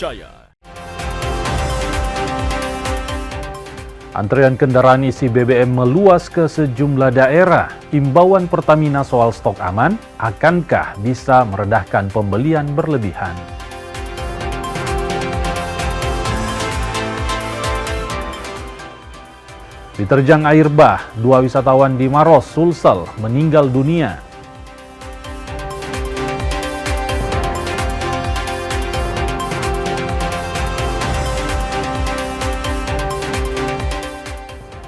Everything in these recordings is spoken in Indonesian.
terpercaya. Antrean kendaraan isi BBM meluas ke sejumlah daerah. Imbauan Pertamina soal stok aman, akankah bisa meredahkan pembelian berlebihan? Diterjang air bah, 2 wisatawan di Maros, Sulsel meninggal dunia.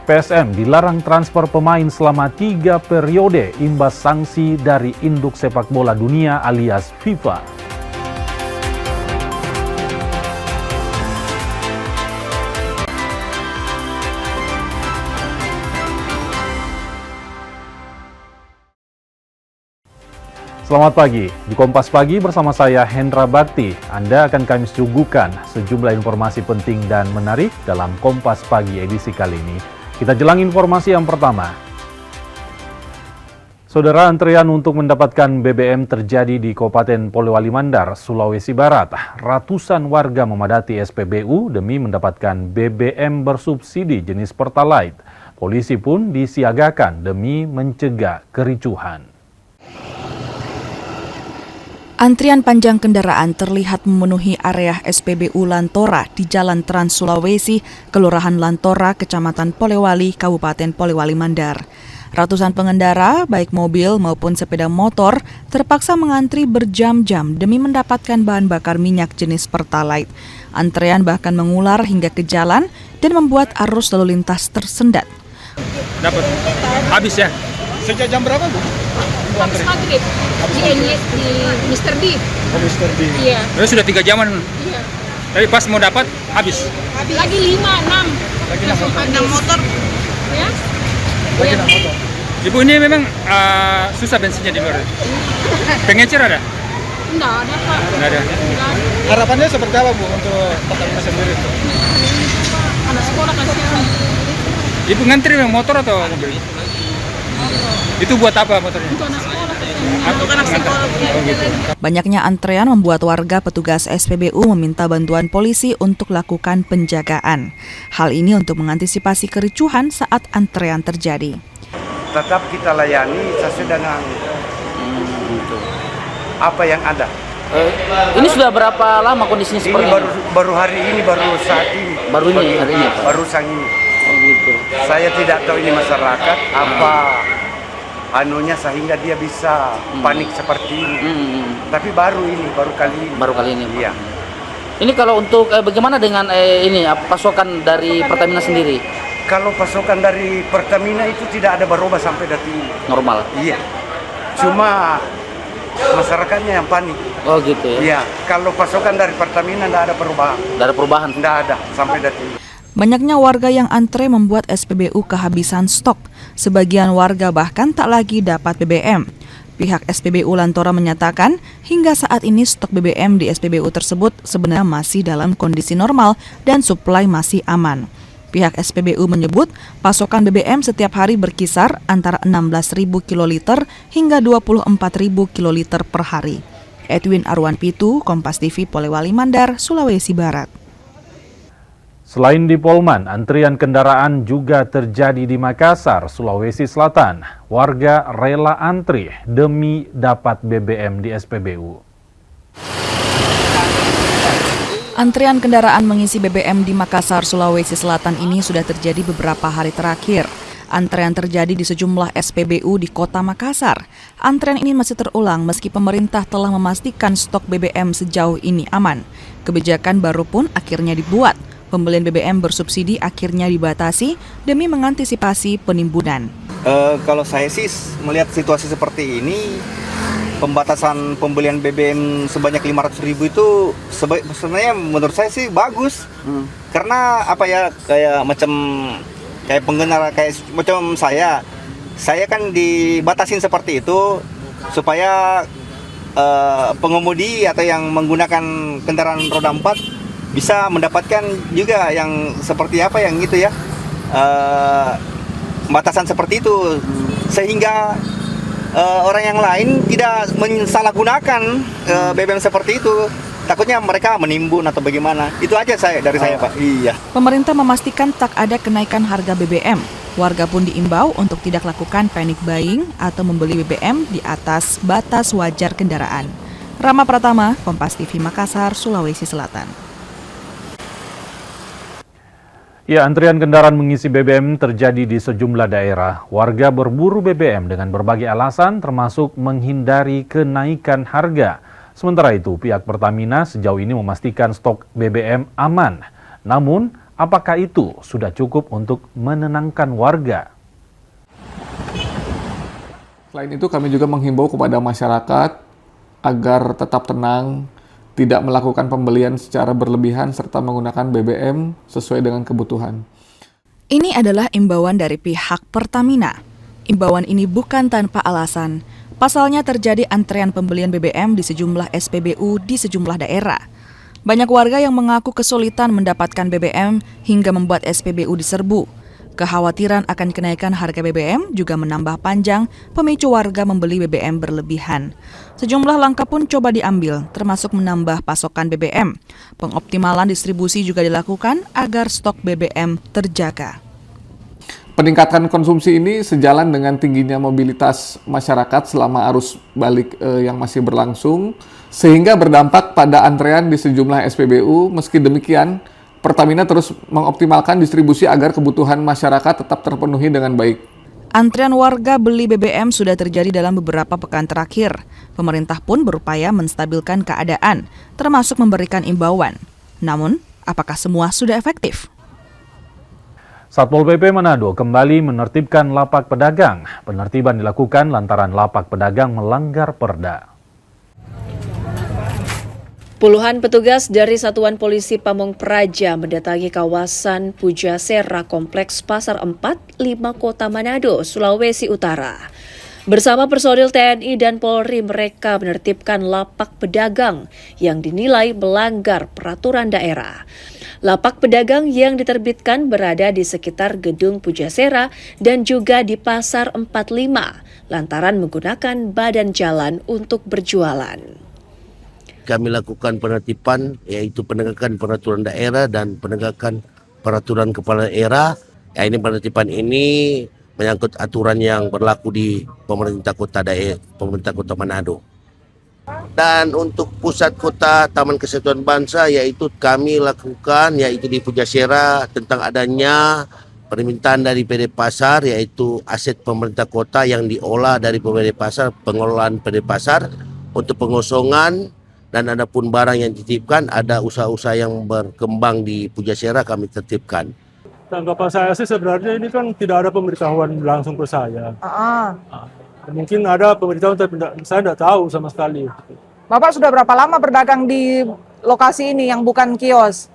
PSM dilarang transfer pemain selama 3 periode imbas sanksi dari Induk Sepak Bola Dunia alias FIFA. Selamat pagi, di Kompas Pagi bersama saya Hendra Bakti. Anda akan kami suguhkan sejumlah informasi penting dan menarik dalam Kompas Pagi edisi kali ini. Kita jelang informasi yang pertama. Saudara, antrian untuk mendapatkan BBM terjadi di Kabupaten Polewali Mandar, Sulawesi Barat. Ratusan warga memadati SPBU demi mendapatkan BBM bersubsidi jenis Pertalite. Polisi pun disiagakan demi mencegah kericuhan. Antrian panjang kendaraan terlihat memenuhi area SPBU Lantora di Jalan Trans Sulawesi, Kelurahan Lantora, Kecamatan Polewali, Kabupaten Polewali Mandar. Ratusan pengendara, baik mobil maupun sepeda motor, terpaksa mengantri berjam-jam demi mendapatkan bahan bakar minyak jenis Pertalite. Antrean bahkan mengular hingga ke jalan dan membuat arus lalu lintas tersendat. Dapat habis ya? Sejak jam berapa, Bu? Habis maghrib di Mr. D. Oh, Mr. D. Iya. Sudah 3 jaman. Iya. Tapi pas mau dapat habis. Lagi 5, 6. Lagi 6 motor. Ya. Lagi 6 motor. Ibu ini memang susah bensinnya di luar. Pengecer ada? Enggak ada, Pak. Enggak ada. Harapannya seperti apa, Bu, untuk Pertamina sendiri? Anak sekolah kasihan. Ibu ngantri memang motor atau mobil? Itu buat apa motornya? Untuk anak sekolah. Oh, gitu. Banyaknya antrean membuat warga petugas SPBU meminta bantuan polisi untuk lakukan penjagaan. Hal ini untuk mengantisipasi kericuhan saat antrean terjadi. Tetap kita layani sesuai dengan apa yang ada. Ini sudah berapa lama kondisinya seperti ini? Baru hari ini, baru saat ini. Baru hari ini, Pak? Baru sang ini. Oh gitu. Saya tidak tahu ini masyarakat apa anunya sehingga dia bisa panik seperti ini. Tapi baru kali ini. Baru kali ini, Pak. Iya. Ini kalau untuk bagaimana dengan pasokan dari Pertamina sendiri? Kalau pasokan dari Pertamina itu tidak ada berubah sampai detik ini. Normal? Iya. Cuma masyarakatnya yang panik. Oh gitu ya? Iya. Kalau pasokan dari Pertamina tidak ada perubahan. Tidak ada perubahan? Tidak ada sampai detik ini. Banyaknya warga yang antre membuat SPBU kehabisan stok. Sebagian warga bahkan tak lagi dapat BBM. Pihak SPBU Lantora menyatakan hingga saat ini stok BBM di SPBU tersebut sebenarnya masih dalam kondisi normal dan suplai masih aman. Pihak SPBU menyebut pasokan BBM setiap hari berkisar antara 16.000 kiloliter hingga 24.000 kiloliter per hari. Edwin Arwan Pitu, Kompas TV Polewali Mandar, Sulawesi Barat. Selain di Polman, antrian kendaraan juga terjadi di Makassar, Sulawesi Selatan. Warga rela antri demi dapat BBM di SPBU. Antrian kendaraan mengisi BBM di Makassar, Sulawesi Selatan ini sudah terjadi beberapa hari terakhir. Antrean terjadi di sejumlah SPBU di Kota Makassar. Antrean ini masih terulang meski pemerintah telah memastikan stok BBM sejauh ini aman. Kebijakan baru pun akhirnya dibuat. Pembelian BBM bersubsidi akhirnya dibatasi demi mengantisipasi penimbunan. Kalau saya sih melihat situasi seperti ini, pembatasan pembelian BBM sebanyak 500.000 itu sebenarnya menurut saya sih bagus. Karena apa ya, kayak pengendara kayak macam saya kan dibatasin seperti itu supaya pengemudi atau yang menggunakan kendaraan roda 4 bisa mendapatkan juga yang seperti apa yang gitu ya, batasan seperti itu, sehingga orang yang lain tidak mensalahgunakan BBM seperti itu. takutnya mereka menimbun atau bagaimana. Itu aja dari saya, Pak. Iya. Pemerintah memastikan tak ada kenaikan harga BBM. Warga pun diimbau untuk tidak lakukan panic buying atau membeli BBM di atas batas wajar kendaraan. Rama Pratama, Kompas TV Makassar, Sulawesi Selatan. Ya, antrian kendaraan mengisi BBM terjadi di sejumlah daerah. Warga berburu BBM dengan berbagai alasan termasuk menghindari kenaikan harga. Sementara itu, pihak Pertamina sejauh ini memastikan stok BBM aman. Namun, apakah itu sudah cukup untuk menenangkan warga? Selain itu, kami juga menghimbau kepada masyarakat agar tetap tenang, tidak melakukan pembelian secara berlebihan, serta menggunakan BBM sesuai dengan kebutuhan. Ini adalah imbauan dari pihak Pertamina. Imbauan ini bukan tanpa alasan. Pasalnya terjadi antrean pembelian BBM di sejumlah SPBU di sejumlah daerah. Banyak warga yang mengaku kesulitan mendapatkan BBM hingga membuat SPBU diserbu. Kekhawatiran akan kenaikan harga BBM juga menambah panjang pemicu warga membeli BBM berlebihan. Sejumlah langkah pun coba diambil, termasuk menambah pasokan BBM. Pengoptimalan distribusi juga dilakukan agar stok BBM terjaga. Peningkatan konsumsi ini sejalan dengan tingginya mobilitas masyarakat selama arus balik yang masih berlangsung, sehingga berdampak pada antrean di sejumlah SPBU. Meski demikian, Pertamina terus mengoptimalkan distribusi agar kebutuhan masyarakat tetap terpenuhi dengan baik. Antrean warga beli BBM sudah terjadi dalam beberapa pekan terakhir. Pemerintah pun berupaya menstabilkan keadaan, termasuk memberikan imbauan. Namun, apakah semua sudah efektif? Satpol PP Manado kembali menertibkan lapak pedagang. Penertiban dilakukan lantaran lapak pedagang melanggar perda. Puluhan petugas dari Satuan Polisi Pamong Praja mendatangi kawasan Pujasera Kompleks Pasar 4, 5 Kota Manado, Sulawesi Utara. Bersama personil TNI dan Polri, mereka menertibkan lapak pedagang yang dinilai melanggar peraturan daerah. Lapak pedagang yang diterbitkan berada di sekitar Gedung Pujasera dan juga di Pasar 45, lantaran menggunakan badan jalan untuk berjualan. Kami lakukan penertiban, yaitu penegakan peraturan daerah dan penegakan peraturan kepala daerah. Ya, ini penertiban ini menyangkut aturan yang berlaku di pemerintah kota Manado. Dan untuk pusat kota Taman Kesatuan Bangsa, yaitu kami lakukan, yaitu di Pujasera, tentang adanya permintaan dari PD Pasar, yaitu aset pemerintah kota yang diolah dari PD Pasar, pengelolaan PD Pasar untuk pengosongan. Dan ada pun barang yang dititipkan, ada usaha-usaha yang berkembang di Pujasera kami tertibkan. Tanggapan saya sih sebenarnya ini kan tidak ada pemberitahuan langsung ke saya. Mungkin ada pemberitahuan tapi saya tidak tahu sama sekali. Bapak sudah berapa lama berdagang di lokasi ini yang bukan kios?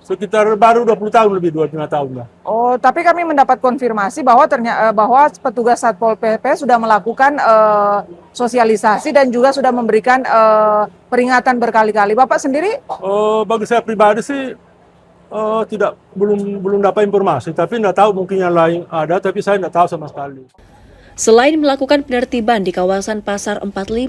Sekitar baru 20 tahun, lebih 25 tahun lah. Oh, tapi kami mendapat konfirmasi bahwa bahwa petugas Satpol PP sudah melakukan sosialisasi dan juga sudah memberikan peringatan berkali-kali. Bapak sendiri? Bagi saya pribadi sih belum dapat informasi, tapi tidak tahu, mungkin yang lain ada, tapi saya tidak tahu sama sekali. Selain melakukan penertiban di kawasan Pasar 45,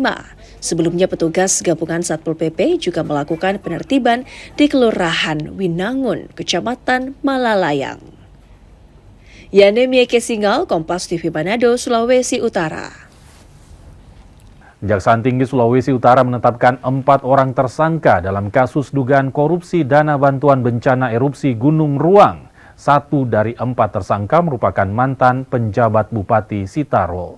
sebelumnya petugas gabungan Satpol PP juga melakukan penertiban di Kelurahan Winangun, Kecamatan Malalayang. Yane Mieke Singal, Kompas TV Manado, Sulawesi Utara. Kejaksaan Tinggi Sulawesi Utara menetapkan 4 orang tersangka dalam kasus dugaan korupsi dana bantuan bencana erupsi Gunung Ruang. 1 dari 4 tersangka merupakan mantan penjabat Bupati Sitaro.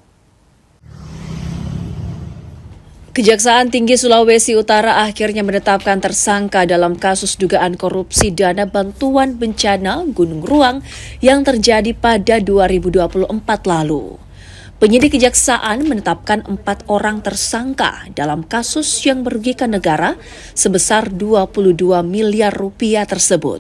Kejaksaan Tinggi Sulawesi Utara akhirnya menetapkan tersangka dalam kasus dugaan korupsi dana bantuan bencana Gunung Ruang yang terjadi pada 2024 lalu. Penyidik kejaksaan menetapkan 4 orang tersangka dalam kasus yang merugikan negara sebesar 22 miliar rupiah tersebut.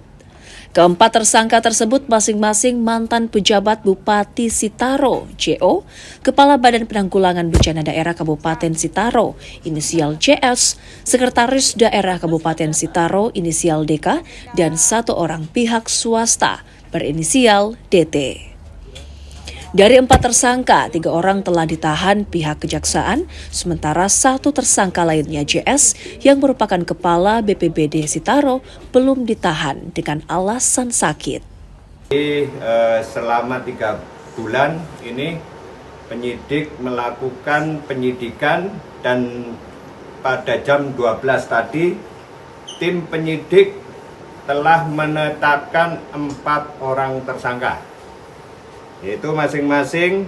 Keempat tersangka tersebut masing-masing mantan pejabat Bupati Sitaro, JO, Kepala Badan Penanggulangan Bencana Daerah Kabupaten Sitaro, inisial JS, Sekretaris Daerah Kabupaten Sitaro, inisial DK, dan 1 orang pihak swasta, berinisial DT. Dari 4 tersangka, 3 orang telah ditahan pihak kejaksaan, sementara 1 tersangka lainnya JS yang merupakan kepala BPBD Sitaro belum ditahan dengan alasan sakit. Selama 3 bulan ini penyidik melakukan penyidikan dan pada jam 12 tadi tim penyidik telah menetapkan 4 orang tersangka, yaitu masing-masing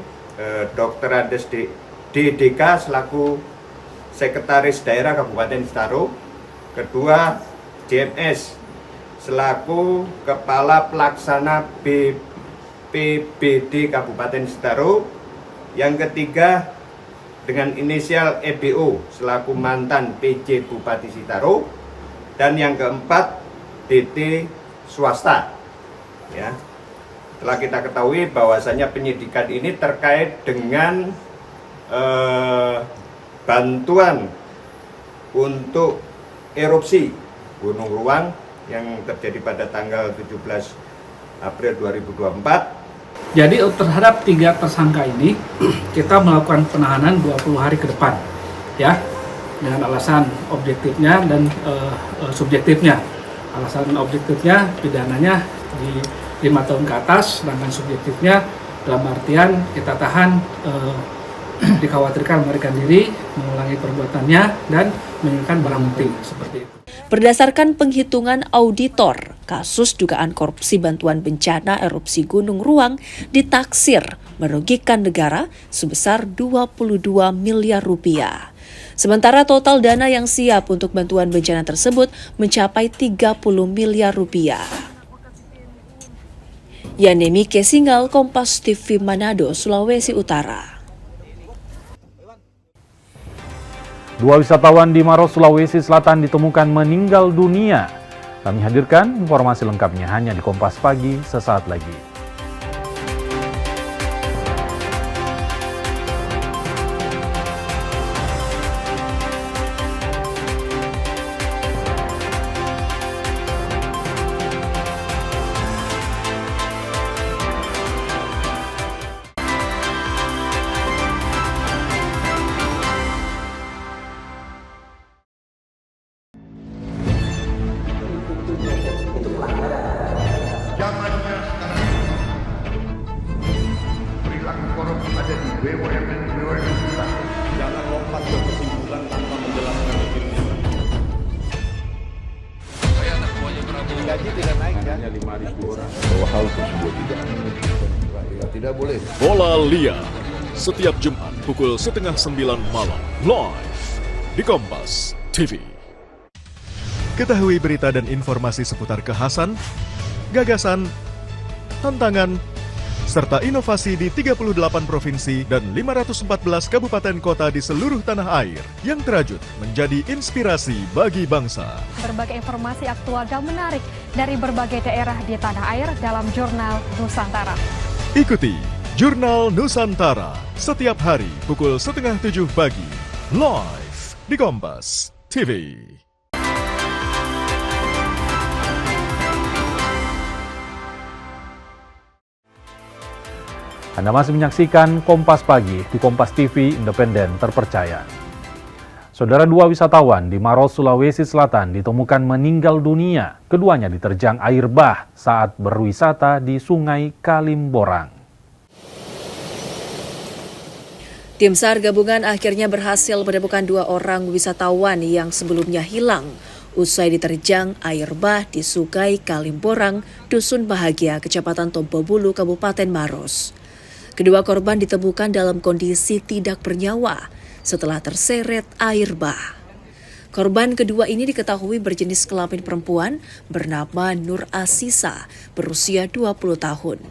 Dr. Andes DDK selaku Sekretaris Daerah Kabupaten Sitaro, kedua JMS selaku Kepala Pelaksana BPBD Kabupaten Sitaro, yang ketiga dengan inisial EBO selaku mantan PJ Bupati Sitaro, dan yang keempat DT swasta. Ya. Telah kita ketahui bahwasanya penyidikan ini terkait dengan bantuan untuk erupsi Gunung Ruang yang terjadi pada tanggal 17 April 2024. Jadi terhadap 3 tersangka ini kita melakukan penahanan 20 hari ke depan, ya, dengan alasan objektifnya dan subjektifnya. Alasan objektifnya pidananya di 5 tahun ke atas, sedangkan subjektifnya dalam artian kita tahan dikhawatirkan melarikan diri, mengulangi perbuatannya, dan meninggalkan barang bukti seperti itu. Berdasarkan penghitungan auditor, kasus dugaan korupsi bantuan bencana erupsi Gunung Ruang ditaksir merugikan negara sebesar 22 miliar rupiah. Sementara total dana yang siap untuk bantuan bencana tersebut mencapai 30 miliar rupiah. Yanemi Kesingal, Kompas TV Manado, Sulawesi Utara. 2 wisatawan di Maros, Sulawesi Selatan ditemukan meninggal dunia. Kami hadirkan informasi lengkapnya hanya di Kompas Pagi sesaat lagi. Gaji tidak naik kan? Hanya 5.000 orang. Bahwa hal tersebut tidak boleh. Bola Liar setiap Jumat pukul 8:30 malam live di Kompas TV. Ketahui berita dan informasi seputar kekhasan, gagasan, tantangan, serta inovasi di 38 provinsi dan 514 kabupaten kota di seluruh tanah air yang terajut menjadi inspirasi bagi bangsa. Berbagai informasi aktual dan menarik dari berbagai daerah di tanah air dalam Jurnal Nusantara. Ikuti Jurnal Nusantara setiap hari pukul 6:30 pagi, live di Kompas TV. Anda masih menyaksikan Kompas Pagi di Kompas TV Independen Terpercaya. Saudara, 2 wisatawan di Maros, Sulawesi Selatan ditemukan meninggal dunia. Keduanya diterjang air bah saat berwisata di Sungai Kalimborang. Tim SAR gabungan akhirnya berhasil menemukan 2 orang wisatawan yang sebelumnya hilang usai diterjang air bah di Sungai Kalimborang, Dusun Bahagia, Kecamatan Tompobulu, Kabupaten Maros. Kedua korban ditemukan dalam kondisi tidak bernyawa setelah terseret air bah. Korban kedua ini diketahui berjenis kelamin perempuan bernama Nur Asisa, berusia 20 tahun.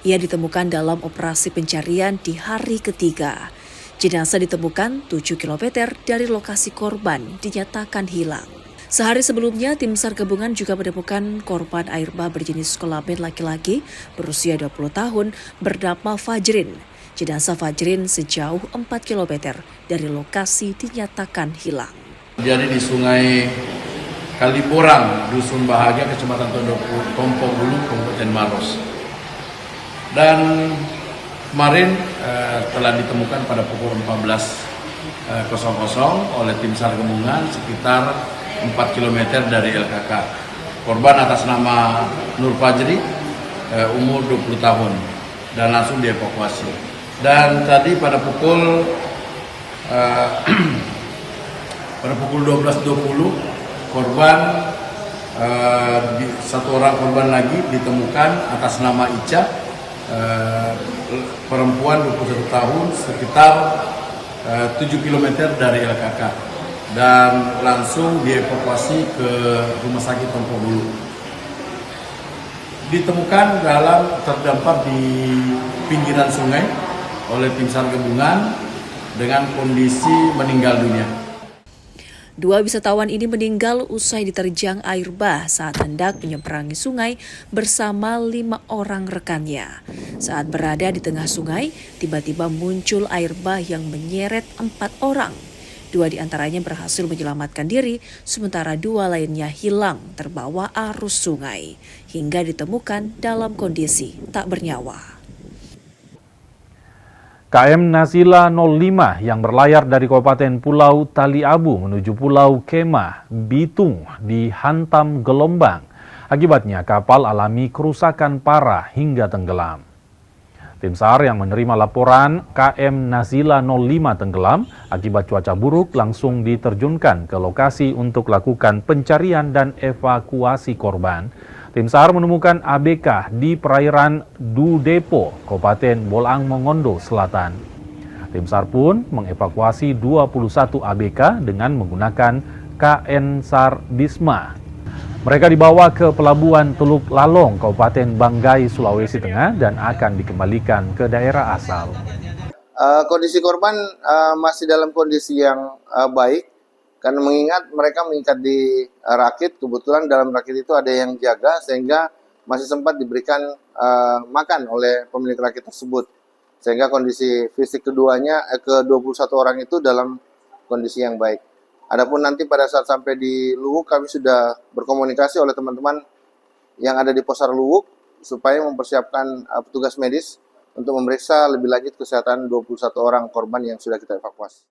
Ia ditemukan dalam operasi pencarian di hari ketiga. Jenazah ditemukan 7 km dari lokasi korban dinyatakan hilang. Sehari sebelumnya, tim SAR gabungan juga menemukan korban air bah berjenis kelamin laki-laki berusia 20 tahun bernama Fajrin. Jenazah Fajrin sejauh 4 km dari lokasi dinyatakan hilang. Jadi di Sungai Kalimborang, Dusun Bahagia, Kecamatan Tompobulu, Kabupaten Maros. Dan kemarin telah ditemukan pada pukul 14.00 oleh tim SAR gabungan sekitar 4 km dari LKK. Korban atas nama Nur Fajri, umur 20 tahun, dan langsung dievakuasi. Dan tadi pada pukul 12.20 korban, satu orang korban lagi ditemukan atas nama Ica, perempuan 21 tahun, sekitar 7 km dari LKK, dan langsung dievakuasi ke Rumah Sakit Tompo Bulu. Ditemukan terdampar di pinggiran sungai oleh tim SAR gabungan dengan kondisi meninggal dunia. Dua wisatawan ini meninggal usai diterjang air bah saat hendak menyeberangi sungai bersama 5 orang rekannya. Saat berada di tengah sungai, tiba-tiba muncul air bah yang menyeret 4 orang. 2 di antaranya berhasil menyelamatkan diri, sementara 2 lainnya hilang terbawa arus sungai, hingga ditemukan dalam kondisi tak bernyawa. KM Nazila 05 yang berlayar dari Kabupaten Pulau Taliabu menuju Pulau Kemah, Bitung dihantam gelombang. Akibatnya kapal alami kerusakan parah hingga tenggelam. Tim SAR yang menerima laporan KM Nazila 05 tenggelam akibat cuaca buruk langsung diterjunkan ke lokasi untuk lakukan pencarian dan evakuasi korban. Tim SAR menemukan ABK di perairan Dudepo, Kabupaten Bolang Mongondo Selatan. Tim SAR pun mengevakuasi 21 ABK dengan menggunakan KN SAR Bisma. Mereka dibawa ke Pelabuhan Teluk Lalong, Kabupaten Banggai, Sulawesi Tengah dan akan dikembalikan ke daerah asal. Kondisi korban masih dalam kondisi yang baik. Karena mereka mengikat di rakit, kebetulan dalam rakit itu ada yang jaga sehingga masih sempat diberikan makan oleh pemilik rakit tersebut. Sehingga kondisi fisik keduanya, ke-21 orang itu dalam kondisi yang baik. Adapun nanti pada saat sampai di Luwuk, kami sudah berkomunikasi oleh teman-teman yang ada di Posar Luwuk supaya mempersiapkan petugas medis untuk memeriksa lebih lanjut kesehatan 21 orang korban yang sudah kita evakuasi.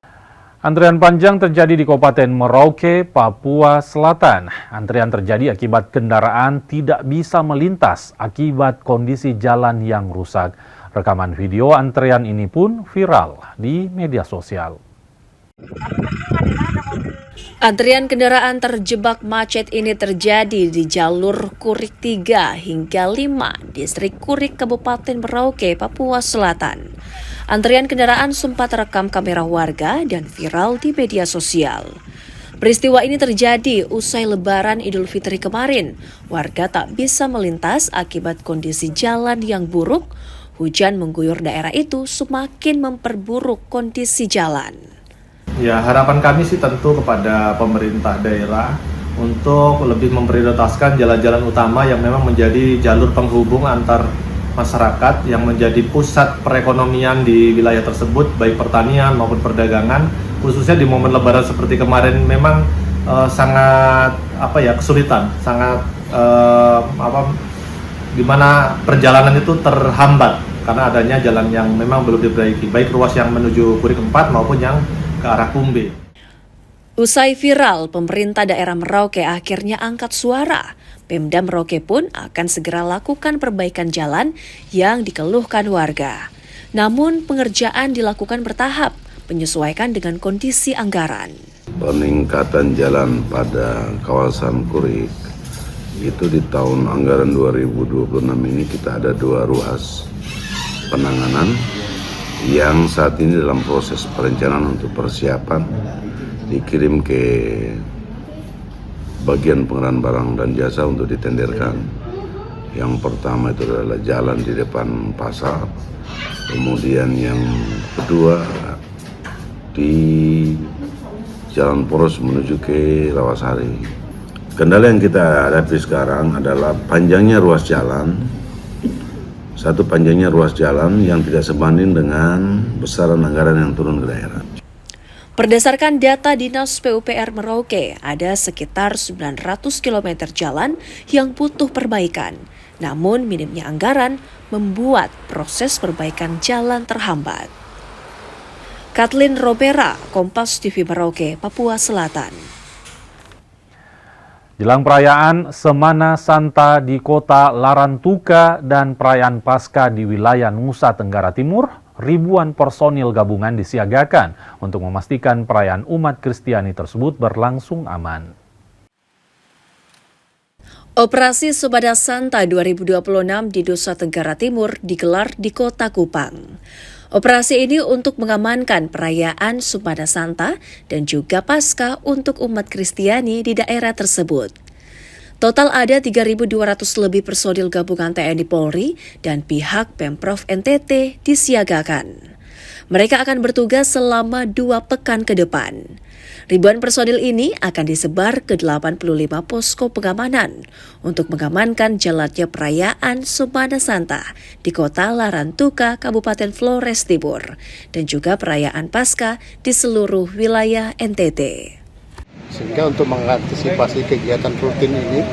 Antrian panjang terjadi di Kabupaten Merauke, Papua Selatan. Antrian terjadi akibat kendaraan tidak bisa melintas akibat kondisi jalan yang rusak. Rekaman video antrian ini pun viral di media sosial. Antrian kendaraan terjebak macet ini terjadi di jalur Kurik 3 hingga 5, Distrik Kurik, Kabupaten Merauke, Papua Selatan. Antrian kendaraan sempat terekam kamera warga dan viral di media sosial. Peristiwa ini terjadi usai Lebaran Idul Fitri kemarin. Warga tak bisa melintas akibat kondisi jalan yang buruk. Hujan mengguyur daerah itu semakin memperburuk kondisi jalan. Ya, harapan kami sih tentu kepada pemerintah daerah untuk lebih memprioritaskan jalan-jalan utama yang memang menjadi jalur penghubung antar masyarakat yang menjadi pusat perekonomian di wilayah tersebut, baik pertanian maupun perdagangan, khususnya di momen Lebaran seperti kemarin memang sangat kesulitan, sangat di mana perjalanan itu terhambat karena adanya jalan yang memang belum diperbaiki, baik ruas yang menuju Kurik 4 maupun yang ke arah Kumbe. Usai viral, pemerintah daerah Merauke akhirnya angkat suara. Pemda Merauke pun akan segera lakukan perbaikan jalan yang dikeluhkan warga. Namun pengerjaan dilakukan bertahap, menyesuaikan dengan kondisi anggaran. Peningkatan jalan pada kawasan Kurik itu di tahun anggaran 2026 ini kita ada 2 ruas penanganan yang saat ini dalam proses perencanaan untuk persiapan dikirim ke bagian pengenalan barang dan jasa untuk ditenderkan. Yang pertama itu adalah jalan di depan pasar, kemudian yang kedua di Jalan Poros menuju ke Rawasari. Kendala yang kita hadapi sekarang adalah panjangnya ruas jalan. Satu, panjangnya ruas jalan yang tidak sebanding dengan besaran anggaran yang turun ke daerah. Berdasarkan data Dinas PUPR Merauke, ada sekitar 900 km jalan yang butuh perbaikan. Namun minimnya anggaran membuat proses perbaikan jalan terhambat. Kathleen Robera, Kompas TV Merauke, Papua Selatan. Jelang perayaan Semana Santa di kota Larantuka dan perayaan Paskah di wilayah Nusa Tenggara Timur, ribuan personil gabungan disiagakan untuk memastikan perayaan umat Kristiani tersebut berlangsung aman. Operasi Subada Santa 2026 di Nusa Tenggara Timur digelar di Kota Kupang. Operasi ini untuk mengamankan perayaan Subada Santa dan juga Paskah untuk umat Kristiani di daerah tersebut. Total ada 3.200 lebih personil gabungan TNI Polri dan pihak Pemprov NTT disiagakan. Mereka akan bertugas selama 2 pekan ke depan. Ribuan personil ini akan disebar ke 85 posko pengamanan untuk mengamankan jalannya perayaan Subada Santa di kota Larantuka, Kabupaten Flores Timur, dan juga perayaan Paskah di seluruh wilayah NTT. Sehingga untuk mengantisipasi kegiatan rutin ini,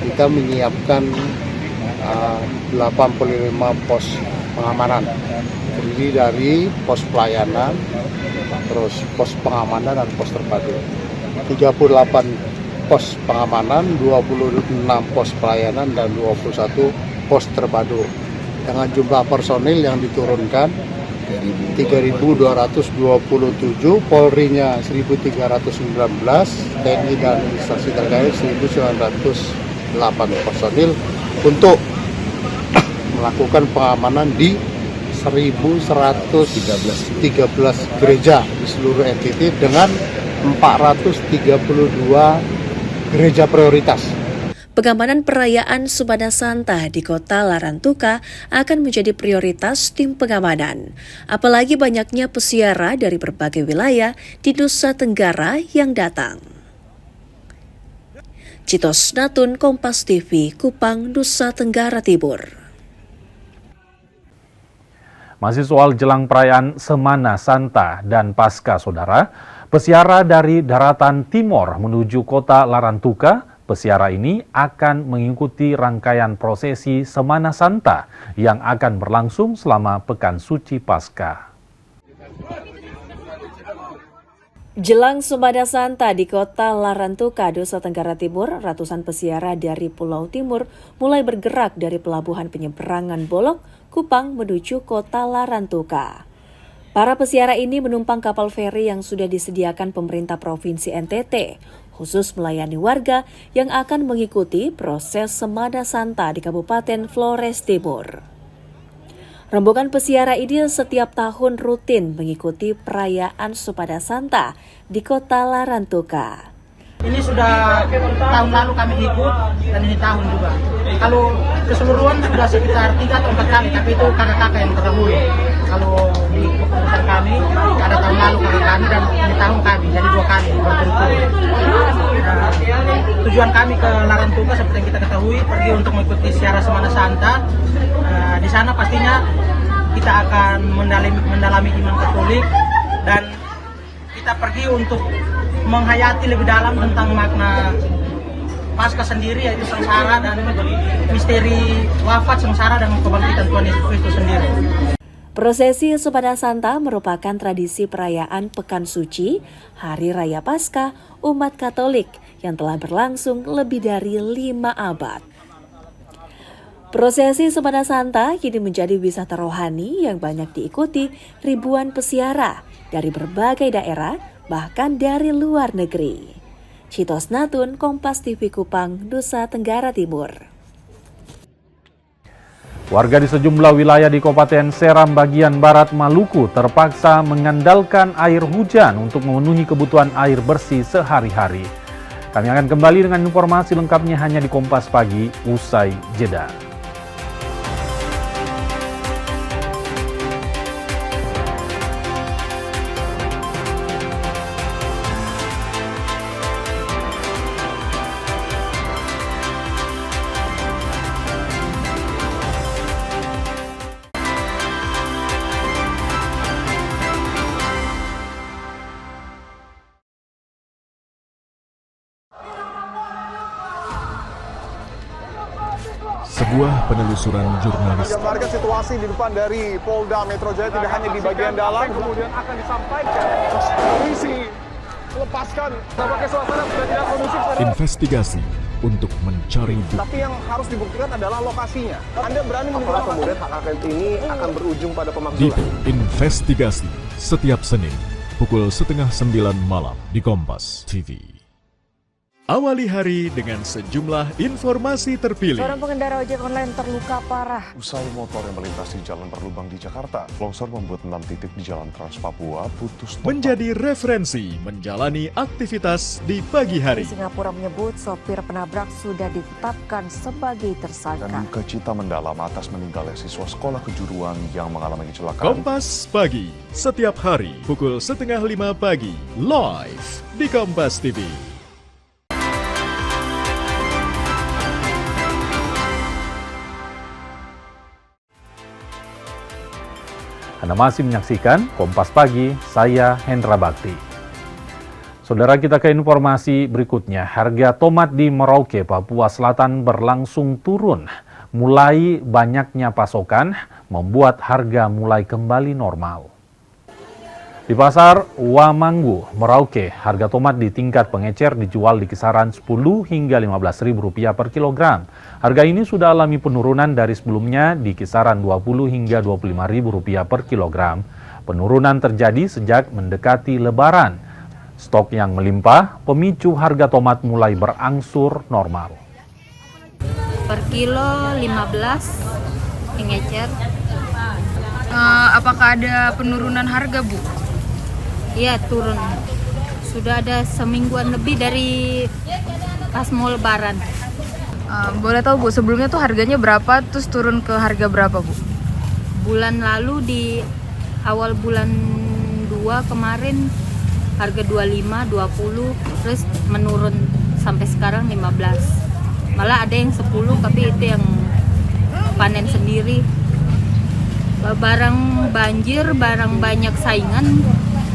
kita menyiapkan 85 pos pengamanan, terdiri dari pos pelayanan, terus pos pengamanan dan pos terpadu. 38 pos pengamanan, 26 pos pelayanan dan 21 pos terpadu. Dengan jumlah personil yang diturunkan 3.227, Polri-nya 1.319, TNI dan instansi terkait 1.908 personil untuk melakukan pengamanan di 1.113 gereja di seluruh NTT dengan 432 gereja prioritas. Pengamanan perayaan Subada Santa di kota Larantuka akan menjadi prioritas tim pengamanan. Apalagi banyaknya peziarah dari berbagai wilayah di Nusa Tenggara yang datang. Citos Natun, Kompas TV, Kupang, Nusa Tenggara Timur. Masih soal jelang perayaan Semana Santa dan Paskah, saudara, peziarah dari daratan timur menuju kota Larantuka. Peziarah ini akan mengikuti rangkaian prosesi Semana Santa yang akan berlangsung selama Pekan Suci Paskah. Jelang Subada Santa di kota Larantuka, Nusa Tenggara Timur, ratusan peziarah dari Pulau Timur mulai bergerak dari pelabuhan penyeberangan Bolok, Kupang menuju kota Larantuka. Para peziarah ini menumpang kapal feri yang sudah disediakan pemerintah Provinsi NTT, khusus melayani warga yang akan mengikuti proses Semana Santa di Kabupaten Flores Timur. Rombongan peziarah ini setiap tahun rutin mengikuti perayaan Subada Santa di kota Larantuka. Ini sudah tahun lalu kami ikut dan ini tahun juga. Kalau keseluruhan sudah sekitar 3 atau 4 kali, tapi itu kakak-kakak yang terdahulu. Kalau di kepengurusan kami, ada tahun lalu kakak kami dan ini tahun kami, jadi 2 kali berturut-turut. Tujuan kami ke Larantuka seperti yang kita ketahui, pergi untuk mengikuti ziarah Semana Santa. Di sana pastinya kita akan mendalami iman Katolik dan kita pergi untuk menghayati lebih dalam tentang makna Paskah sendiri, yaitu sengsara dan misteri wafat, sengsara dan kebangkitan Tuhan Yesus Kristus sendiri. Prosesi Subada Santa merupakan tradisi perayaan Pekan Suci, Hari Raya Paskah umat Katolik yang telah berlangsung lebih dari 5 abad. Prosesi Subada Santa kini menjadi wisata rohani yang banyak diikuti ribuan peziarah dari berbagai daerah, bahkan dari luar negeri. Citos Natun, Kompas TV Kupang, Nusa Tenggara Timur. Warga di sejumlah wilayah di Kabupaten Seram bagian barat Maluku terpaksa mengandalkan air hujan untuk memenuhi kebutuhan air bersih sehari-hari. Kami akan kembali dengan informasi lengkapnya hanya di Kompas Pagi usai jeda. sebuah penelusuran jurnalis. Gambarkan situasi di depan dari Polda Metro Jaya tidak hanya di bagian dalam, kemudian akan disampaikan polisi lepaskan. Tampaknya suasana sudah tidak kondusif. Investigasi untuk mencari bukti. Tapi yang harus dibuktikan adalah lokasinya. Anda berani menilai kemudian hak angket ini akan berujung pada pemakzulan. Dipo Investigasi setiap Senin pukul 8:30 malam di Kompas TV. Awali hari dengan sejumlah informasi terpilih. Seorang pengendara ojek online terluka parah. Usai motor yang melintasi jalan berlubang di Jakarta, longsor membuat 6 titik di jalan Trans Papua putus total. Menjadi referensi menjalani aktivitas di pagi hari. Di Singapura menyebut sopir penabrak sudah ditetapkan sebagai tersangka. Dan duka cita mendalam atas meninggalnya siswa sekolah kejuruan yang mengalami kecelakaan. Kompas Pagi, setiap hari pukul 4:30 pagi, live di Kompas TV. Anda masih menyaksikan Kompas Pagi, saya Hendra Bakti. Saudara, kita ke informasi berikutnya. Harga tomat di Merauke, Papua Selatan berlangsung turun. Mulai banyaknya pasokan membuat harga mulai kembali normal. Di pasar Wamanggu, Merauke, harga tomat di tingkat pengecer dijual di kisaran 10 hingga Rp15.000 per kilogram. Harga ini sudah alami penurunan dari sebelumnya di kisaran Rp20 hingga Rp25.000 per kilogram. Penurunan terjadi sejak mendekati Lebaran. Stok yang melimpah pemicu harga tomat mulai berangsur normal. Per kilo 15 pengecer. Apakah ada penurunan harga, Bu? Iya, turun. Sudah ada semingguan lebih dari pas mau Lebaran. Boleh tahu, Bu, sebelumnya tuh harganya berapa, terus turun ke harga berapa, Bu? Bulan lalu di awal bulan 2 kemarin harga 25, 20, terus menurun sampai sekarang 15. Malah ada yang 10, tapi itu yang panen sendiri. Barang banjir, barang banyak saingan,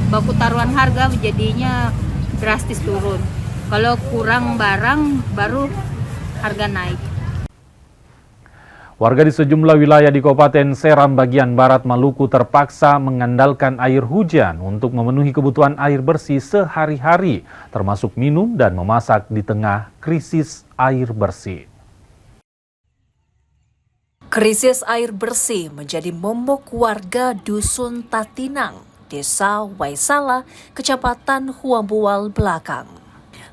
baku taruhan harga jadinya drastis turun. Kalau kurang barang baru harga naik. Warga di sejumlah wilayah di Kabupaten Seram bagian barat Maluku terpaksa mengandalkan air hujan untuk memenuhi kebutuhan air bersih sehari-hari, termasuk minum dan memasak di tengah krisis air bersih. Krisis air bersih menjadi momok warga Dusun Tatinang, Desa Waisala, Kecamatan Huambual Belakang.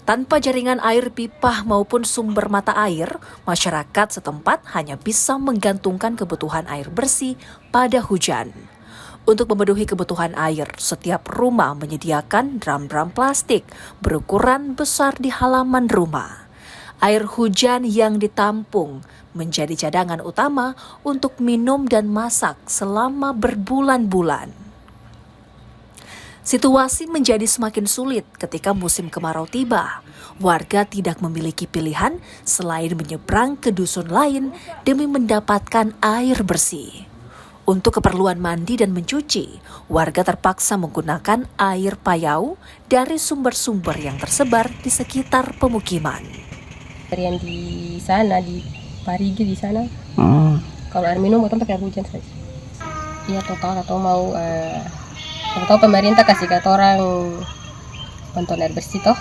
Tanpa jaringan air pipa maupun sumber mata air, masyarakat setempat hanya bisa menggantungkan kebutuhan air bersih pada hujan. Untuk memenuhi kebutuhan air, setiap rumah menyediakan drum-drum plastik berukuran besar di halaman rumah. Air hujan yang ditampung menjadi cadangan utama untuk minum dan masak selama berbulan-bulan. Situasi menjadi semakin sulit ketika musim kemarau tiba. Warga tidak memiliki pilihan selain menyeberang ke dusun lain demi mendapatkan air bersih. Untuk keperluan mandi dan mencuci, warga terpaksa menggunakan air payau dari sumber-sumber yang tersebar di sekitar pemukiman. Yang di sana, di Parigi di sana, kalau air minum otong pakai air hujan saja. Iya total, atau mau atau pemerintah kasih ke orang bantuan air bersih toh.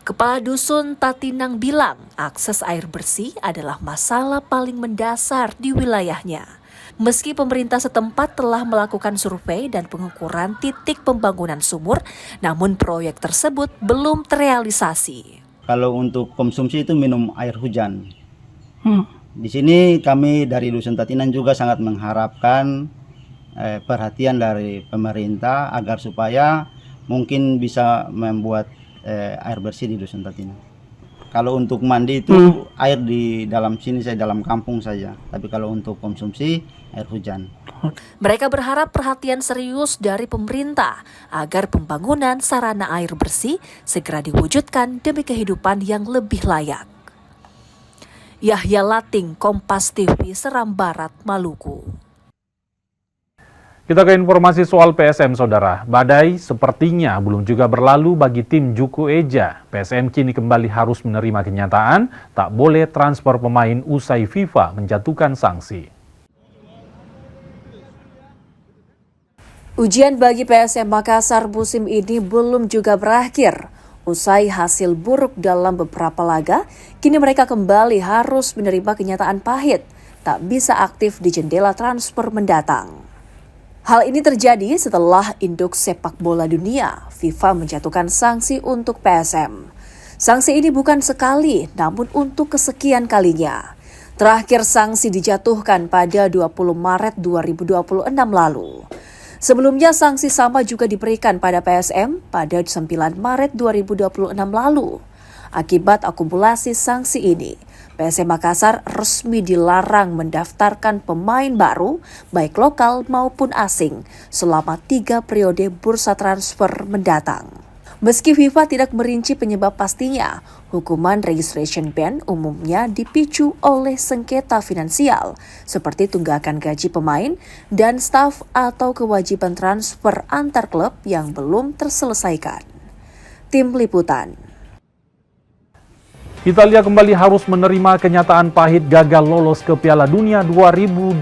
Kepala Dusun Tatinang bilang akses air bersih adalah masalah paling mendasar di wilayahnya. Meski pemerintah setempat telah melakukan survei dan pengukuran titik pembangunan sumur, namun proyek tersebut belum terrealisasi. Kalau untuk konsumsi itu minum air hujan. Di sini kami dari Dusun Tatinang juga sangat mengharapkan perhatian dari pemerintah agar supaya mungkin bisa membuat air bersih di Dusun Tatinang. Kalau untuk mandi itu air di dalam sini saya dalam kampung saja, tapi kalau untuk konsumsi air hujan. Mereka berharap perhatian serius dari pemerintah agar pembangunan sarana air bersih segera diwujudkan demi kehidupan yang lebih layak. Yahya Lating, Kompas TV, Seram Barat, Maluku. Kita ke informasi soal PSM, Saudara. Badai sepertinya belum juga berlalu bagi tim Juku Eja. PSM kini kembali harus menerima kenyataan tak boleh transfer pemain usai FIFA menjatuhkan sanksi. Ujian bagi PSM Makassar musim ini belum juga berakhir. Usai hasil buruk dalam beberapa laga, kini mereka kembali harus menerima kenyataan pahit, tak bisa aktif di jendela transfer mendatang. Hal ini terjadi setelah Induk Sepak Bola Dunia, FIFA menjatuhkan sanksi untuk PSM. Sanksi ini bukan sekali, namun untuk kesekian kalinya. Terakhir sanksi dijatuhkan pada 20 Maret 2026 lalu. Sebelumnya sanksi sama juga diberikan pada PSM pada 9 Maret 2026 lalu. Akibat akumulasi sanksi ini, PSM Makassar resmi dilarang mendaftarkan pemain baru, baik lokal maupun asing, selama 3 periode bursa transfer mendatang. Meski FIFA tidak merinci penyebab pastinya, hukuman registration ban umumnya dipicu oleh sengketa finansial, seperti tunggakan gaji pemain dan staf atau kewajiban transfer antar klub yang belum terselesaikan. Tim Liputan. Italia kembali harus menerima kenyataan pahit gagal lolos ke Piala Dunia 2026.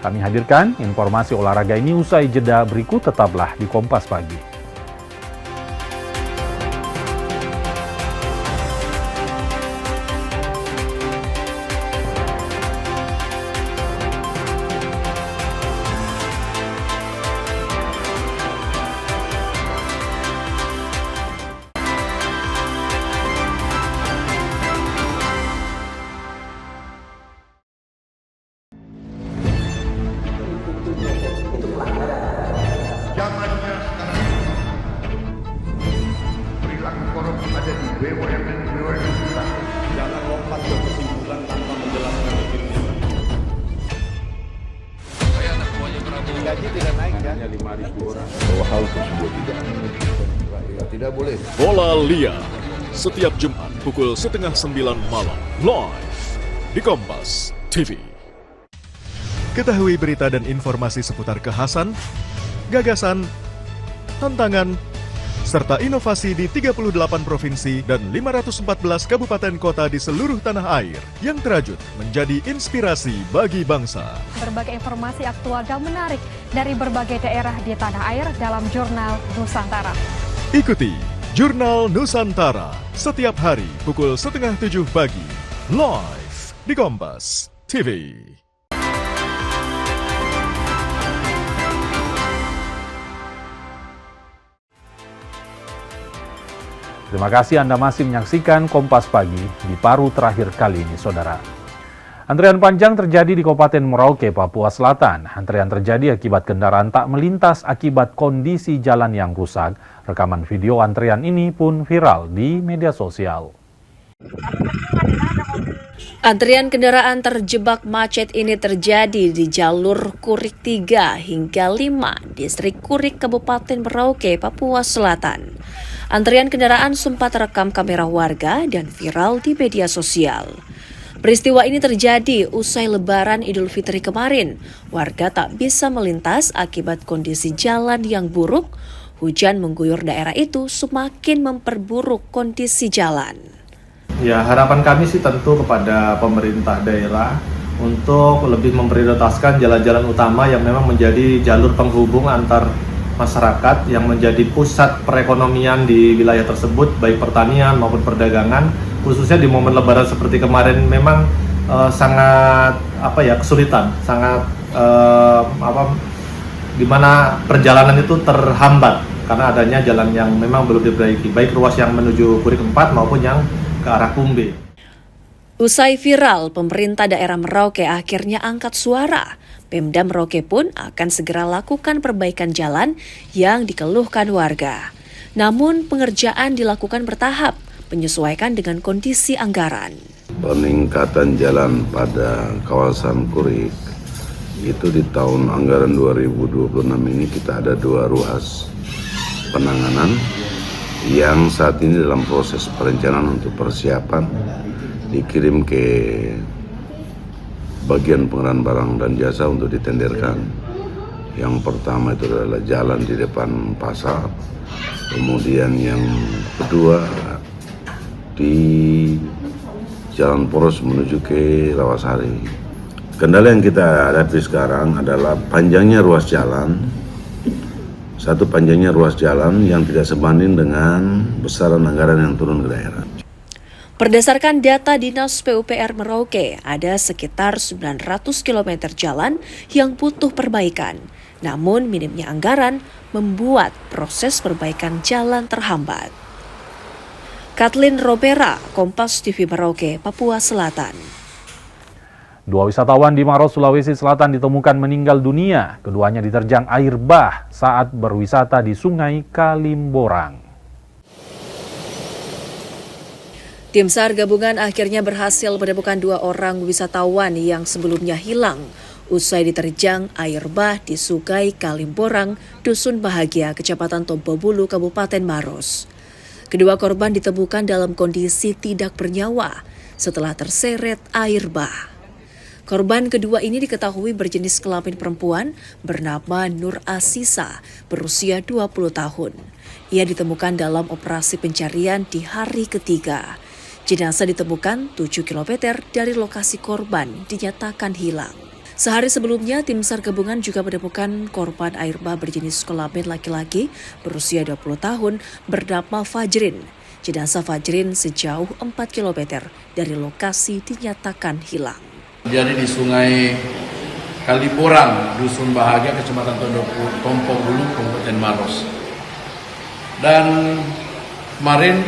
Kami hadirkan informasi olahraga ini usai jeda berikut, tetaplah di Kompas Pagi. Zamannya sekarang perilaku korup ada di BUMN kita. Jangan lompat ke kesimpulan tanpa menjelaskan dirinya. Saya anak buahnya Prabowo. Gaji tidak naik kan? Hanya 5.000 orang. Bahwa hal tersebut tidak boleh. Bola Liar setiap Jumat pukul 8:30 malam live di Kompas TV. Ketahui berita dan informasi seputar kekhasan, gagasan, tantangan, serta inovasi di 38 provinsi dan 514 kabupaten kota di seluruh tanah air yang terajut menjadi inspirasi bagi bangsa. Berbagai informasi aktual dan menarik dari berbagai daerah di tanah air dalam Jurnal Nusantara. Ikuti Jurnal Nusantara setiap hari pukul 6:30 pagi, live di Kompas TV. Terima kasih Anda masih menyaksikan Kompas Pagi di paruh terakhir kali ini, Saudara. Antrian panjang terjadi di Kabupaten Merauke, Papua Selatan. Antrian terjadi akibat kendaraan tak melintas akibat kondisi jalan yang rusak. Rekaman video antrian ini pun viral di media sosial. Antrian kendaraan terjebak macet ini terjadi di jalur Kurik 3 hingga 5, Distrik Kurik, Kabupaten Merauke, Papua Selatan. Antrian kendaraan sempat rekam kamera warga dan viral di media sosial. Peristiwa ini terjadi usai Lebaran Idul Fitri kemarin. Warga tak bisa melintas akibat kondisi jalan yang buruk. Hujan mengguyur daerah itu semakin memperburuk kondisi jalan. Ya, harapan kami sih tentu kepada pemerintah daerah untuk lebih memprioritaskan jalan-jalan utama yang memang menjadi jalur penghubung antar masyarakat yang menjadi pusat perekonomian di wilayah tersebut, baik pertanian maupun perdagangan, khususnya di momen Lebaran seperti kemarin memang sangat kesulitan, sangat di mana perjalanan itu terhambat karena adanya jalan yang memang belum diperbaiki, baik ruas yang menuju Kurik 4 maupun yang ke arah Kumbe. Usai viral, pemerintah daerah Merauke akhirnya angkat suara. Pemda Merauke pun akan segera lakukan perbaikan jalan yang dikeluhkan warga. Namun pengerjaan dilakukan bertahap, menyesuaikan dengan kondisi anggaran. Peningkatan jalan pada kawasan Kurik itu di tahun anggaran 2026 ini kita ada 2 ruas penanganan yang saat ini dalam proses perencanaan untuk persiapan dikirim ke bagian pengenalan barang dan jasa untuk ditenderkan. Yang pertama itu adalah jalan di depan pasar, kemudian yang kedua di Jalan Poros menuju ke Rawasari. Kendala yang kita hadapi sekarang adalah panjangnya ruas jalan. Satu, panjangnya ruas jalan yang tidak sebanding dengan besaran anggaran yang turun ke daerah. Berdasarkan data Dinas PUPR Merauke, ada sekitar 900 km jalan yang butuh perbaikan. Namun minimnya anggaran membuat proses perbaikan jalan terhambat. Kathleen Robera, Kompas TV Merauke, Papua Selatan. Dua wisatawan di Maros, Sulawesi Selatan ditemukan meninggal dunia. Keduanya diterjang air bah saat berwisata di Sungai Kalimborang. Tim SAR gabungan akhirnya berhasil menemukan 2 orang wisatawan yang sebelumnya hilang usai diterjang air bah di Sungai Kalimborang, Dusun Bahagia, Kecamatan Tompobulu, Kabupaten Maros. Kedua korban ditemukan dalam kondisi tidak bernyawa setelah terseret air bah. Korban kedua ini diketahui berjenis kelamin perempuan bernama Nur Asisa, berusia 20 tahun. Ia ditemukan dalam operasi pencarian di hari ketiga. Jenazah ditemukan 7 km dari lokasi korban dinyatakan hilang. Sehari sebelumnya, tim SAR gabungan juga menemukan korban air bah berjenis kelamin laki-laki berusia 20 tahun bernama Fajrin. Jenazah Fajrin sejauh 4 km dari lokasi dinyatakan hilang. Jadi di Sungai Kalimborang, Dusun Bahagia, Kecamatan Tompobulu, Kabupaten Maros. Dan kemarin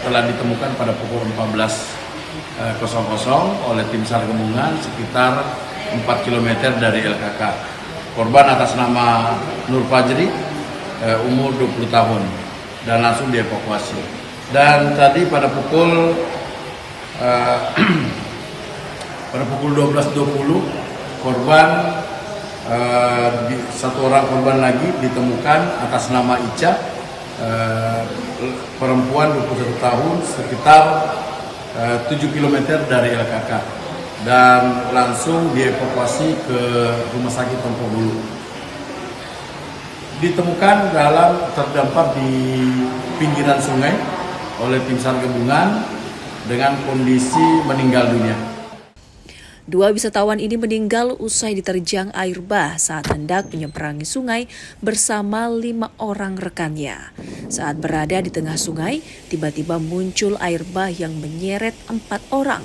telah ditemukan pada pukul 14.00 oleh tim SAR gabungan sekitar 4 km dari LKK. Korban atas nama Nur Fajri, umur 20 tahun, dan langsung dievakuasi. Dan tadi pada pukul 12.20 korban, satu orang korban lagi ditemukan atas nama Ica, perempuan 21 tahun, sekitar 7 km dari LKK. Dan langsung dievakuasi ke Rumah Sakit Tompobulu. Ditemukan terdampar di pinggiran sungai oleh tim SAR gabungan dengan kondisi meninggal dunia. 2 wisatawan ini meninggal usai diterjang air bah saat hendak menyeberangi sungai bersama 5 orang rekannya. Saat berada di tengah sungai, tiba-tiba muncul air bah yang menyeret 4 orang.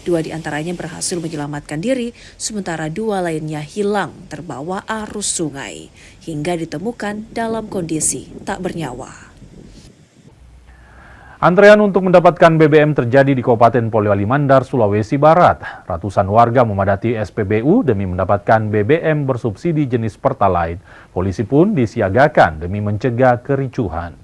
2 di antaranya berhasil menyelamatkan diri, sementara 2 lainnya hilang terbawa arus sungai, hingga ditemukan dalam kondisi tak bernyawa. Antrean untuk mendapatkan BBM terjadi di Kabupaten Polewali Mandar, Sulawesi Barat. Ratusan warga memadati SPBU demi mendapatkan BBM bersubsidi jenis Pertalite. Polisi pun disiagakan demi mencegah kericuhan.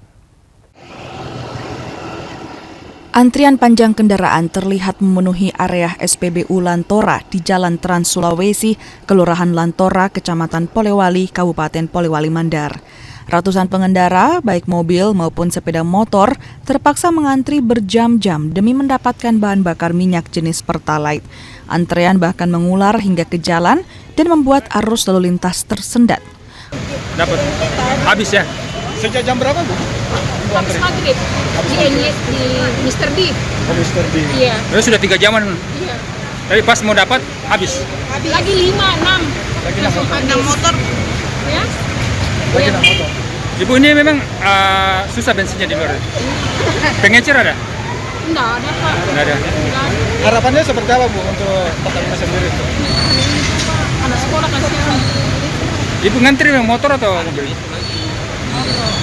Antrian panjang kendaraan terlihat memenuhi area SPBU Lantora di Jalan Trans Sulawesi, Kelurahan Lantora, Kecamatan Polewali, Kabupaten Polewali Mandar. Ratusan pengendara, baik mobil maupun sepeda motor, terpaksa mengantri berjam-jam demi mendapatkan bahan bakar minyak jenis Pertalite. Antrean bahkan mengular hingga ke jalan dan membuat arus lalu lintas tersendat. Dapat habis ya? Sejak jam berapa, Bu? Habis maghrib di Mr. D. Oh, Mr. D. Iya. Sudah 3 jaman. Iya. Tapi pas mau dapat habis. Lagi 5, 6. Lagi 6 motor. Ya. Lagi 6 motor. Ibu ini memang susah bensinnya di luar. Pengecer ada? Enggak ada, Pak. Enggak ada. Harapannya seperti apa, Bu, untuk Pertamina sendiri? Anak sekolah kasihan. Ibu ngantri yang motor atau mobil?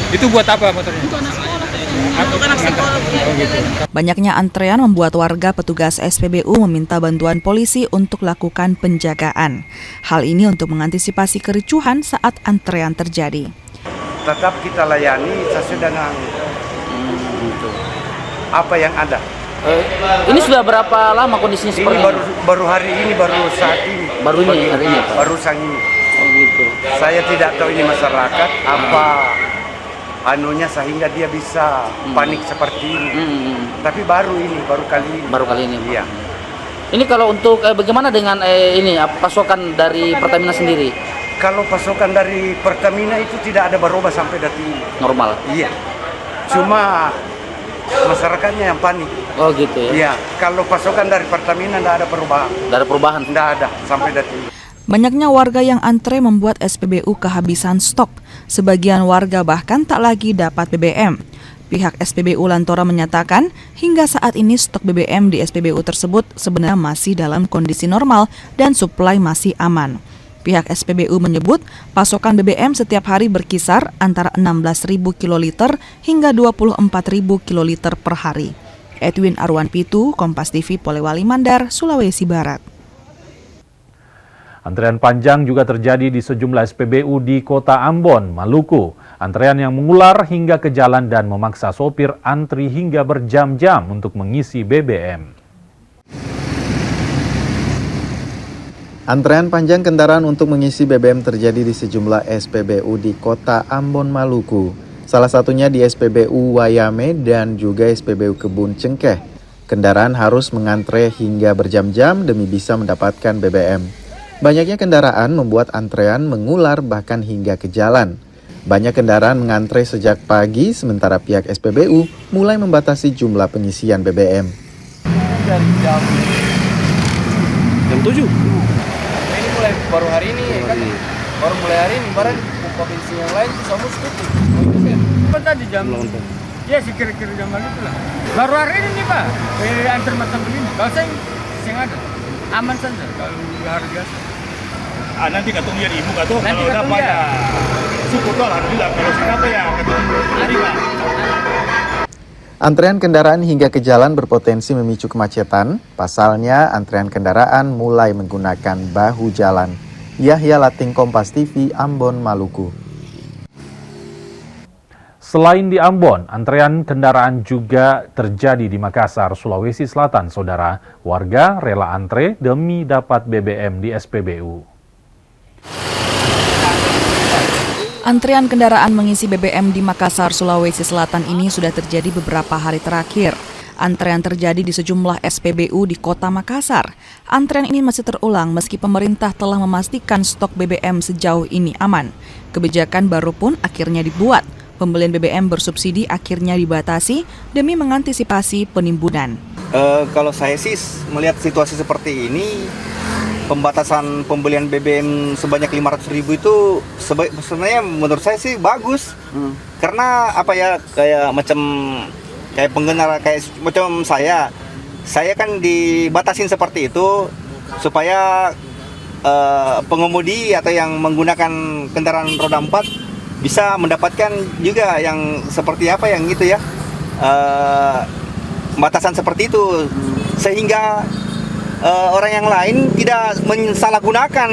Itu buat apa motornya? Untuk anak sekolah. Banyaknya antrean membuat warga petugas SPBU meminta bantuan polisi untuk lakukan penjagaan. Hal ini untuk mengantisipasi kericuhan saat antrean terjadi. Tetap kita layani sesuai dengan apa yang ada. Ini sudah berapa lama kondisinya seperti ini? Baru hari ini, baru saat ini. Baru ini, hari ini, Pak? Baru sang ini. Oh gitu. Saya tidak tahu ini masyarakat apa anunya sehingga dia bisa panik seperti ini. Tapi baru kali ini. Baru kali ini, Pak. Iya. Ini kalau untuk bagaimana dengan ini pasokan dari Pertamina sendiri? Kalau pasokan dari Pertamina itu tidak ada berubah sampai detik ini. Normal. Iya. Cuma masyarakatnya yang panik. Oh gitu ya. Iya. Kalau pasokan dari Pertamina tidak ada perubahan. Tidak ada perubahan. Tidak ada sampai detik ini. Banyaknya warga yang antre membuat SPBU kehabisan stok. Sebagian warga bahkan tak lagi dapat BBM. Pihak SPBU Lantora menyatakan hingga saat ini stok BBM di SPBU tersebut sebenarnya masih dalam kondisi normal dan suplai masih aman. Pihak SPBU menyebut pasokan BBM setiap hari berkisar antara 16.000 kiloliter hingga 24.000 kiloliter per hari. Edwin Arwan Pitu, Kompas TV, Polewali Mandar, Sulawesi Barat. Antrean panjang juga terjadi di sejumlah SPBU di Kota Ambon, Maluku. Antrean yang mengular hingga ke jalan dan memaksa sopir antri hingga berjam-jam untuk mengisi BBM. Antrean panjang kendaraan untuk mengisi BBM terjadi di sejumlah SPBU di Kota Ambon, Maluku. Salah satunya di SPBU Wayame dan juga SPBU Kebun Cengkeh. Kendaraan harus mengantre hingga berjam-jam demi bisa mendapatkan BBM. Banyaknya kendaraan membuat antrean mengular bahkan hingga ke jalan. Banyak kendaraan mengantre sejak pagi, sementara pihak SPBU mulai membatasi jumlah pengisian BBM. Dari jam 7. Ini mulai baru hari ini kan? Baru mulai hari ini, kemarin provinsi yang lain semua tutup. Kan tadi jam, ya kira-kira jam itu lah. Baru hari ini nih Pak, antar macam begini. Kalau saya ada, aman saja kalau hari biasa. Nanti katong lihat ibu katong kalau dapat ya syukur alhamdulillah, kalau siapa ya katong terima. Antrean kendaraan hingga ke jalan berpotensi memicu kemacetan. Pasalnya, antrean kendaraan mulai menggunakan bahu jalan. Yahya Lating, Kompas TV, Ambon, Maluku. Selain di Ambon, antrean kendaraan juga terjadi di Makassar, Sulawesi Selatan, saudara. Warga rela antre demi dapat BBM di SPBU. Antrian kendaraan mengisi BBM di Makassar, Sulawesi Selatan ini sudah terjadi beberapa hari terakhir. Antrean terjadi di sejumlah SPBU di Kota Makassar. Antrean ini masih terulang meski pemerintah telah memastikan stok BBM sejauh ini aman. Kebijakan baru pun akhirnya dibuat. Pembelian BBM bersubsidi akhirnya dibatasi demi mengantisipasi penimbunan. Kalau saya sih melihat situasi seperti ini, pembatasan pembelian BBM sebanyak 500.000 itu sebenarnya menurut saya sih bagus. Karena apa ya, kayak pengendara kayak macam saya kan dibatasin seperti itu supaya pengemudi atau yang menggunakan kendaraan roda 4 bisa mendapatkan juga yang seperti apa yang gitu ya, batasan seperti itu, sehingga orang yang lain tidak mensalahgunakan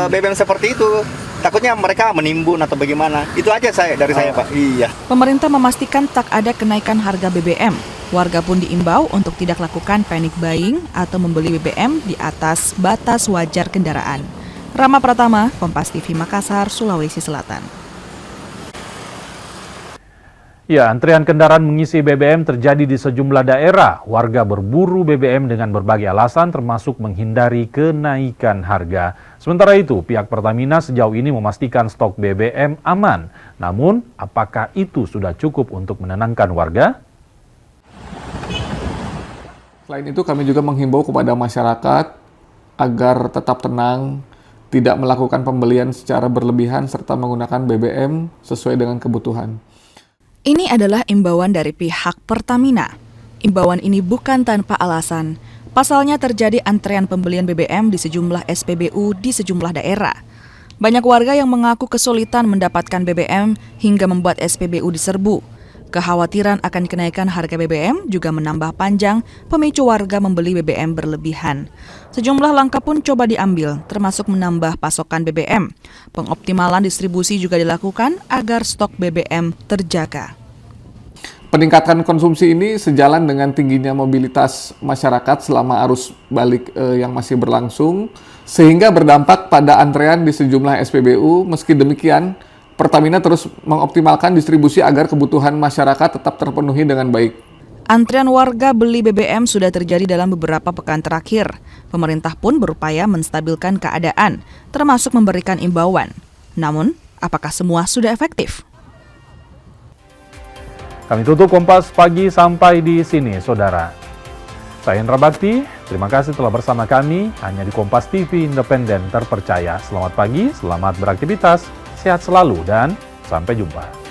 BBM seperti itu. Takutnya mereka menimbun atau bagaimana. Itu aja dari saya, Pak. Iya. Pemerintah memastikan tak ada kenaikan harga BBM. Warga pun diimbau untuk tidak lakukan panic buying atau membeli BBM di atas batas wajar kendaraan. Rama Pratama, Kompas TV Makassar, Sulawesi Selatan. Ya, antrian kendaraan mengisi BBM terjadi di sejumlah daerah. Warga berburu BBM dengan berbagai alasan termasuk menghindari kenaikan harga. Sementara itu, pihak Pertamina sejauh ini memastikan stok BBM aman. Namun, apakah itu sudah cukup untuk menenangkan warga? Selain itu, kami juga menghimbau kepada masyarakat agar tetap tenang, tidak melakukan pembelian secara berlebihan, serta menggunakan BBM sesuai dengan kebutuhan. Ini adalah imbauan dari pihak Pertamina. Imbauan ini bukan tanpa alasan. Pasalnya terjadi antrean pembelian BBM di sejumlah SPBU di sejumlah daerah. Banyak warga yang mengaku kesulitan mendapatkan BBM hingga membuat SPBU diserbu. Kekhawatiran akan kenaikan harga BBM juga menambah panjang pemicu warga membeli BBM berlebihan. Sejumlah langkah pun coba diambil, termasuk menambah pasokan BBM. Pengoptimalan distribusi juga dilakukan agar stok BBM terjaga. Peningkatan konsumsi ini sejalan dengan tingginya mobilitas masyarakat selama arus balik yang masih berlangsung, sehingga berdampak pada antrean di sejumlah SPBU. Meski demikian, Pertamina terus mengoptimalkan distribusi agar kebutuhan masyarakat tetap terpenuhi dengan baik. Antrian warga beli BBM sudah terjadi dalam beberapa pekan terakhir. Pemerintah pun berupaya menstabilkan keadaan, termasuk memberikan imbauan. Namun, apakah semua sudah efektif? Kami tutup Kompas Pagi sampai di sini, Saudara. Saya Indra Bakti, terima kasih telah bersama kami hanya di Kompas TV Independen Terpercaya. Selamat pagi, selamat beraktivitas, sehat selalu, dan sampai jumpa.